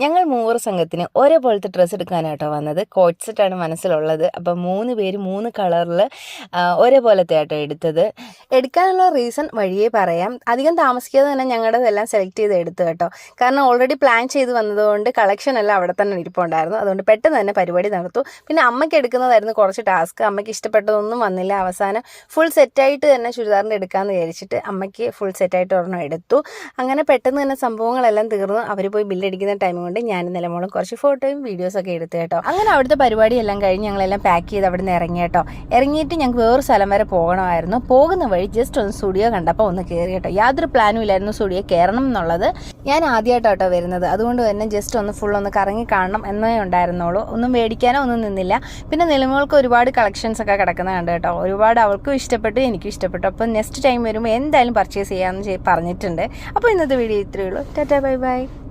ഞങ്ങൾ മൂവർ സംഘത്തിന് ഒരേപോലത്തെ ഡ്രസ്സ് എടുക്കാനായിട്ടോ വന്നത്. കോട്ട് സെറ്റാണ് മനസ്സിലുള്ളത്. അപ്പം 3 പേര് 3 കളറിൽ ഒരേപോലത്തെ ആട്ടോ എടുത്തത്. എടുക്കാനുള്ള റീസൺ വഴിയേ പറയാം. അധികം താമസിക്കാതെ തന്നെ ഞങ്ങളുടെതെല്ലാം സെലക്ട് ചെയ്ത് എടുത്തു കേട്ടോ. കാരണം ഓൾറെഡി പ്ലാൻ ചെയ്ത് വന്നതുകൊണ്ട് കളക്ഷൻ എല്ലാം അവിടെ തന്നെ ഇരിപ്പുണ്ടായിരുന്നു. അതുകൊണ്ട് പെട്ടെന്ന് തന്നെ പരിപാടി നടത്തു. പിന്നെ അമ്മയ്ക്ക് എടുക്കുന്നതായിരുന്നു കുറച്ച് ടാസ്ക്. അമ്മയ്ക്ക് ഇഷ്ടപ്പെട്ടതൊന്നും വന്നില്ല. അവസാനം ഫുൾ സെറ്റായിട്ട് തന്നെ ചുരിദാറിൻ്റെ എടുക്കാമെന്ന് വിചാരിച്ചിട്ട് അമ്മയ്ക്ക് ഫുൾ സെറ്റായിട്ട് ഒരെണ്ണം എടുത്തു. അങ്ങനെ പെട്ടെന്ന് തന്നെ സംഭവങ്ങളെല്ലാം തീർന്നു. അവർ പോയി ബില്ലടിക്കുന്ന ടൈം കൊണ്ട് ഞാൻ നിലമോളും കുറച്ച് ഫോട്ടോയും വീഡിയോസൊക്കെ എടുത്തു കേട്ടോ. അങ്ങനെ അവിടുത്തെ പരിപാടിയെല്ലാം കഴിഞ്ഞ് ഞങ്ങളെല്ലാം പാക്ക് ചെയ്ത് അവിടെ നിന്ന് ഇറങ്ങി കേട്ടോ. ഇറങ്ങിയിട്ട് ഞങ്ങൾക്ക് വേറൊരു സ്ഥലം വരെ പോകണമായിരുന്നു. പോകുന്ന വഴി ജസ്റ്റ് ഒന്ന് സ്റ്റുഡിയോ കണ്ടപ്പോൾ ഒന്ന് കയറി കേട്ടോ. യാതൊരു പ്ലാനും ഇല്ലായിരുന്നു സ്റ്റുഡിയോ കയറണം എന്നുള്ളത്. ഞാൻ ആദ്യമായിട്ടോ വരുന്നത്. അതുകൊണ്ട് തന്നെ ജസ്റ്റ് ഒന്ന് ഫുൾ ഒന്ന് കറങ്ങി കാണണം എന്നേ ഉണ്ടായിരുന്നുള്ളൂ. ഒന്നും മേടിക്കാനോ ഒന്നും നിന്നില്ല. പിന്നെ നിലമോൾക്ക് ഒരുപാട് കളക്ഷൻസ് ഒക്കെ കിടക്കുന്നത് കണ്ടു കേട്ടോ. ഒരുപാട് അവൾക്കും ഇഷ്ടപ്പെട്ടു, എനിക്കും ഇഷ്ടപ്പെട്ടു. അപ്പോൾ നെക്സ്റ്റ് ടൈം വരുമ്പോൾ എന്തായാലും പർച്ചേസ് ചെയ്യാമെന്ന് പറഞ്ഞിട്ടുണ്ട്. അപ്പോൾ ഇന്നത്തെ വീഡിയോ ഇത്രയേ ഉള്ളൂ. Tata bye bye.